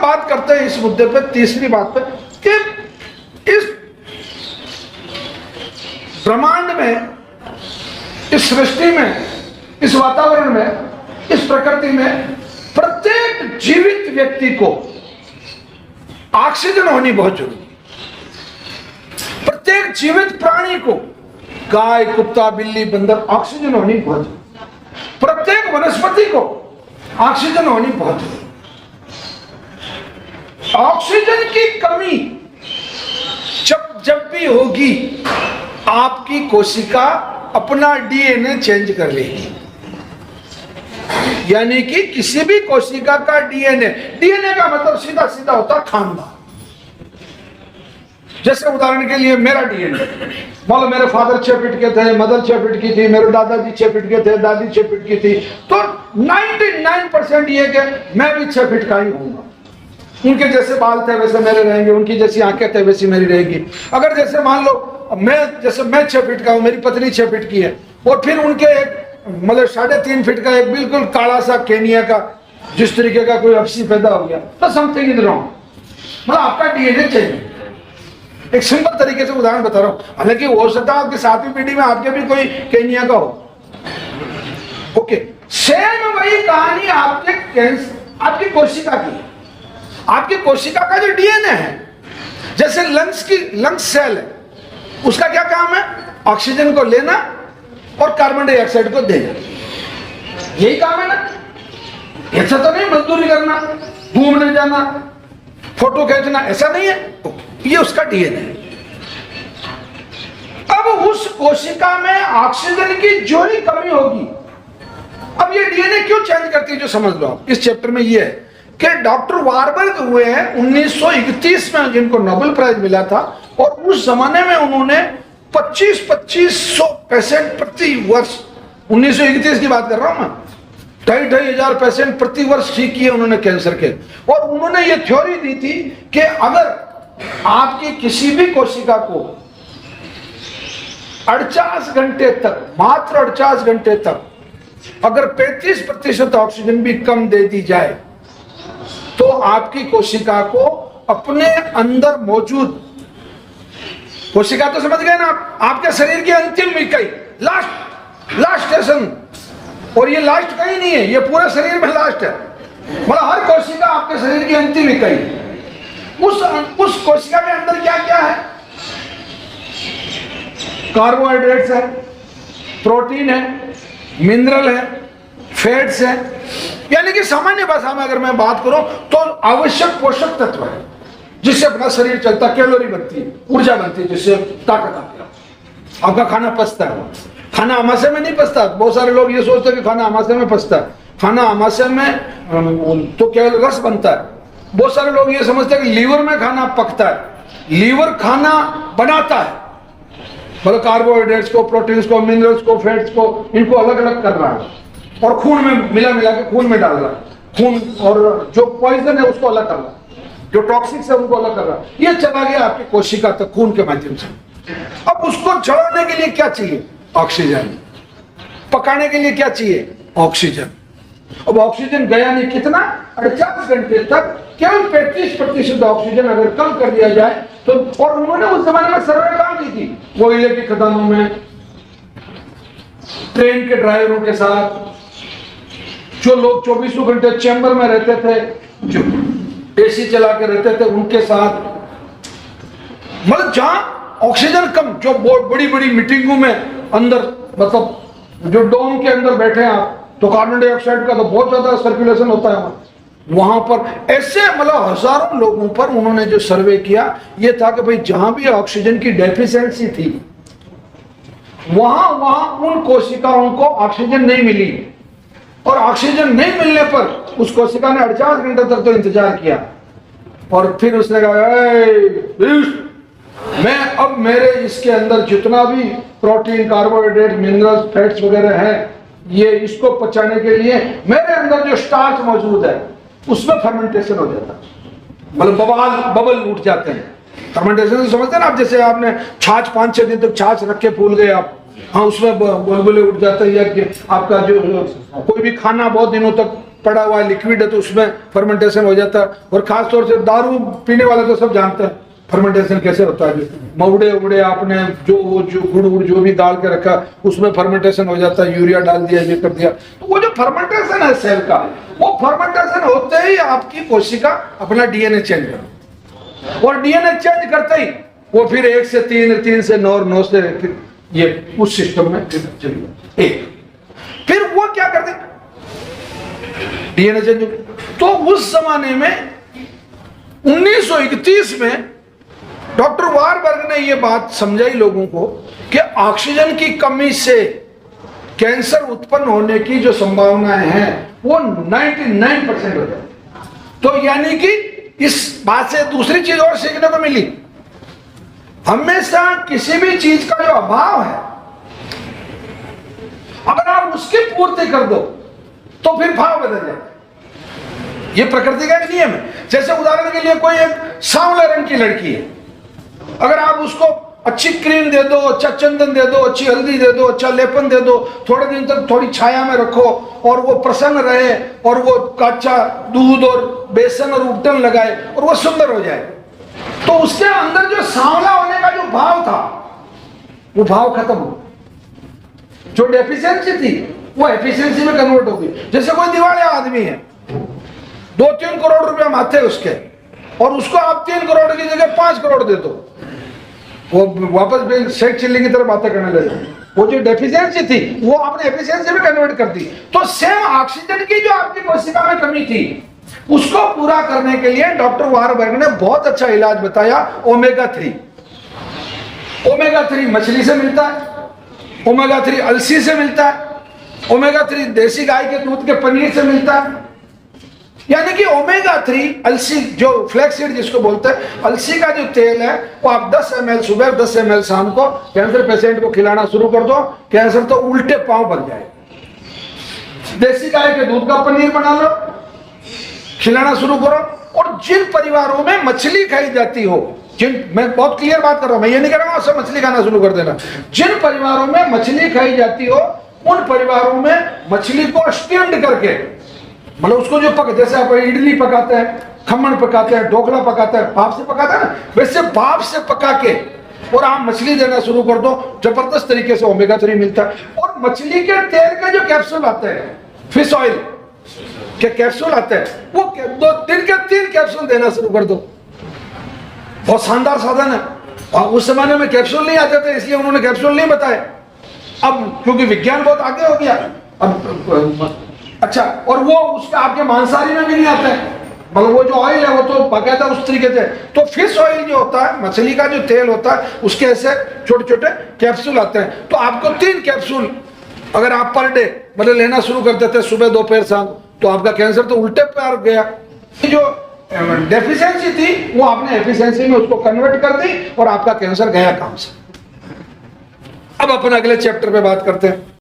बात करते हैं इस मुद्दे पे, तीसरी बात पे, कि इस ब्रह्मांड में, इस सृष्टि में, इस वातावरण में, इस प्रकृति में प्रत्येक जीवित व्यक्ति को ऑक्सीजन होनी बहुत जरूरी है। प्रत्येक जीवित प्राणी को, गाय, कुत्ता, बिल्ली, बंदर, ऑक्सीजन होनी बहुत जरूरी। प्रत्येक वनस्पति को ऑक्सीजन होनी बहुत जरूरी। ऑक्सीजन की कमी जब भी होगी, आपकी कोशिका अपना डीएनए चेंज कर लेगी। यानी कि किसी भी कोशिका का डीएनए का मतलब सीधा सीधा होता है खानदान। जैसे उदाहरण के लिए मेरा डीएनए, मान लो मेरे फादर 6 फीट के थे, मदर 6 फीट की थी, मेरे दादाजी 6 फीट के थे, दादी 6 फीट की थी, तो 99% ये कि मैं भी 6 फीट का ही हूंगा। उनके जैसे बाल थे वैसे मेरे रहेंगे, उनकी जैसी आंखें थे वैसी मेरी रहेगी। अगर जैसे मान लो मैं 6 फीट का हूं, मेरी पत्नी 6 फीट की है, और फिर उनके मतलब 3.5 फीट का एक बिल्कुल काला सा केनिया का जिस तरीके का कोई अफसी पैदा हो गया, तो समथिंग इज रॉन्ग। मतलब आपका डीएनए चेंज। एक सिंपल तरीके से उदाहरण बता रहा हूं, हालांकि हो सकता है आपकी 7वीं पीढ़ी में आपके भी कोई केनिया का हो। ओके, सेम वही कहानी आपकी कोशिका की। आपकी कोशिका का जो डीएनए है, जैसे लंग्स सेल है, उसका क्या काम है? ऑक्सीजन को लेना और कार्बन डाइऑक्साइड को देना, यही काम है ना। ऐसा तो नहीं मजदूरी करना, घूमने जाना, फोटो खींचना, ऐसा नहीं है। ये उसका डीएनए है। अब उस कोशिका में ऑक्सीजन की जो ही कमी होगी, अब ये डीएनए क्यों चेंज करती है, जो समझ लो आप इस चैप्टर में ये है कि डॉक्टर वारबर्ग हुए हैं 1931 में, जिनको नोबेल प्राइज मिला था, और उस जमाने में उन्होंने 2500 पेशेंट प्रति वर्ष, 1931 की बात कर रहा हूं मैं, 2,500 पेशेंट प्रति वर्ष ठीक किए उन्होंने कैंसर के। और उन्होंने ये थ्योरी दी थी कि अगर आपकी किसी भी कोशिका को 48 घंटे तक, मात्र 48 घंटे तक अगर 35% ऑक्सीजन भी कम दे दी जाए, तो आपकी कोशिका को अपने अंदर मौजूद, कोशिका तो समझ गए ना आप, आपके शरीर की अंतिम इकाई, लास्ट स्टेशन, और ये लास्ट कहीं नहीं है, ये पूरे शरीर में लास्ट है। मतलब हर कोशिका आपके शरीर की अंतिम इकाई, उस कोशिका के अंदर क्या क्या है? कार्बोहाइड्रेट्स है, प्रोटीन है, मिनरल है, फैट्स है। यानी कि सामान्य भाषा में अगर मैं बात करूं तो आवश्यक पोषक तत्व है जिससे अपना शरीर चलता, कैलोरी बनती है, ऊर्जा बनती है, जिससे ताकत आती है। आपका खाना पचता है, खाना आमाशय में नहीं पचता। बहुत सारे लोग ये सोचते हैं कि खाना आमाशय में पचता है। खाना आमाशय में तो केवल रस बनता है। बहुत सारे लोग ये समझते हैं कि लीवर में खाना पकता है। लीवर खाना बनाता है, मतलब कार्बोहाइड्रेट्स को, प्रोटीन्स को, मिनरल्स को, फैट्स को, इनको अलग अलग कर रहा है और खून में मिला के खून में डाल रहा है। खून और जो पॉइजन है उसको अलग कर रहा है, जो टॉक्सिक्स है उनको अलग कर रहा है। ये चला गया आपकी कोशिका तक खून के माध्यम से। अब उसको जलाने के लिए क्या चाहिए? ऑक्सीजन। पकाने के लिए क्या चाहिए? ऑक्सीजन। अब ऑक्सीजन गया नहीं, कितना? 48 घंटे तक केवल 35% ऑक्सीजन अगर कम कर दिया जाए तो। और उन्होंने उस जमाने में सर्वे काम की थी, कोयले की खदानों में, ट्रेन के ड्राइवरों के साथ, जो लोग 24 घंटे चैम्बर में रहते थे, जो एसी चला के रहते थे, उनके साथ। मतलब जहां ऑक्सीजन कम, जो बड़ी बड़ी मीटिंगों में अंदर, मतलब जो डोम के अंदर बैठे हैं आप, तो कार्बन डाइऑक्साइड का तो बहुत ज्यादा सर्कुलेशन होता है वहां पर। ऐसे मतलब हजारों लोगों पर उन्होंने जो सर्वे किया, ये था कि भाई जहां भी ऑक्सीजन की डेफिशिएंसी थी, वहां उन कोशिकाओं को ऑक्सीजन नहीं मिली। और ऑक्सीजन नहीं मिलने पर उस कोशिका ने 48 घंटे तक तो इंतजार किया, और फिर उसने कहा, मैं अब मेरे इसके अंदर जितना भी प्रोटीन, कार्बोहाइड्रेट, मिनरल्स, फैट्स वगैरह है, ये इसको पचाने के लिए मेरे अंदर जो स्टार्च मौजूद है उसमें फर्मेंटेशन हो जाता है। मतलब बबल उठ जाते हैं। फर्मेंटेशन समझते हैं ना आप? जैसे आपने छाछ 5-6 दिन तक छाछ रख के भूल गए आप, हाँ, उसमें बुलबुले उठ जाते हैं। या कि आपका जो कोई भी खाना बहुत दिनों तक पड़ा हुआ लिक्विड है तो उसमें फर्मेंटेशन हो जाता है। और खास तौर से दारू पीने वाले तो सब जानते हैं फर्मेंटेशन कैसे होता है। मवड़े उड़े आपने जो गुड़ उड़ जो भी डाल के रखा उसमें फर्मेंटेशन हो जाता है, यूरिया डाल दिया, ये कर दिया। तो वो जो फर्मेंटेशन है सेल का, वो फर्मेंटेशन होते ही आपकी कोशिका अपना डीएनए चेंज कर, और डीएनए चेंज करते ही वो फिर 1 से 3, 3 से 9 और 9 से फिर ये उस सिस्टम में चलिए एक। फिर वो क्या करते डीएनए चेंज। तो उस जमाने में 1931 में डॉक्टर वारबर्ग ने यह बात समझाई लोगों को कि ऑक्सीजन की कमी से कैंसर उत्पन्न होने की जो संभावनाएं हैं वो 99% हो जाए। तो यानी कि इस बात से दूसरी चीज और सीखने को मिली, हमेशा किसी भी चीज का जो अभाव है अगर आप उसकी पूर्ति कर दो तो फिर भाव बदल जाए। ये प्रकृति का एक नियम है। जैसे उदाहरण के लिए कोई एक सांवले रंग की लड़की है, अगर आप उसको अच्छी क्रीम दे दो, अच्छा चंदन दे दो, अच्छी हल्दी दे दो, अच्छा लेपन दे दो, थोड़े दिन तक थोड़ी छाया में रखो और वो प्रसन्न रहे और वो कच्चा दूध और बेसन और उपटन लगाए और वो सुंदर हो जाए, तो उसके अंदर जो सांवला होने का जो भाव था वो भाव खत्म हो, जो डेफिशिएंसी थी वो एफिशिएंसी में कन्वर्ट हो गई। जैसे कोई दिवालिया आदमी है, 2-3 करोड़ रुपया माथे उसके, और उसको आप 3 करोड़ की जगह 5 करोड़ दे दो, वो वापस शेख चिल्ली की तरह बातें करने लगे। वो जो डेफिशिएंसी थी वो आपने एफिशिएंसी में कन्वर्ट कर दी। तो सेम ऑक्सीजन की जो आपकी कोशिका में कमी थी उसको पूरा करने के लिए डॉक्टर वारबर्ग ने बहुत अच्छा इलाज बताया, ओमेगा 3। ओमेगा 3 मछली से मिलता है, ओमेगा 3 अलसी से मिलता है, ओमेगा 3 देसी गाय के दूध के पनीर से मिलता है। यानी कि ओमेगा 3 अलसी जो फ्लैक्सीड जिसको बोलते हैं, अलसी का जो तेल है वो आप 10 ml सुबह 10 ml शाम को कैंसर पेशेंट को खिलाना शुरू कर दो, कैंसर तो उल्टे पांव बन जाए। देसी गाय के दूध का पनीर बना लो, खिलाना शुरू करो। और जिन परिवारों में मछली खाई जाती हो, मैं बहुत क्लियर बात कर रहा हूं, मैं ये नहीं कह रहा हूं सब मछली खाना शुरू कर देना, जिन परिवारों में मछली खाई जाती हो उन परिवारों में मछली को स्टीम्ड करके, मतलब उसको जो जैसे आप इडली पकाते हैं, खमण पकाते हैं, ढोकला पकाते हैं, भाप से पकाते हैं ना, वैसे भाप से पका के और आप मछली देना शुरू कर दो, जबरदस्त तरीके से ओमेगा 3 मिलता है। और मछली के तेल के जो कैप्सूल आते हैं, फिश ऑयल के कैप्सूल आते हैं, वो 2 दिन के 3 कैप्सूल देना शुरू कर दो। बहुत शानदार साधन है। और उस जमाने में कैप्सूल नहीं आते थे इसलिए उन्होंने कैप्सूल नहीं बताए। अब क्योंकि विज्ञान बहुत आगे हो गया, अब अच्छा, और वो उसका आपके मांसाहारी में भी नहीं आता है, मतलब वो जो ऑयल है वो तो बाकायदा उस तरीके से। तो फिश ऑयल जो होता है, मछली का जो तेल होता है, उसके ऐसे छोटे छोटे कैप्सूल आते हैं। तो आपको 3 कैप्सूल अगर आप पर डे मतलब लेना शुरू कर देते सुबह दोपहर शाम, तो आपका कैंसर तो उल्टे पैर गया। जो डेफिशिएंसी थी वो आपने एफिशिएंसी में उसको कन्वर्ट कर दी और आपका कैंसर गया काम से। अब अपन अगले चैप्टर पे बात करते हैं।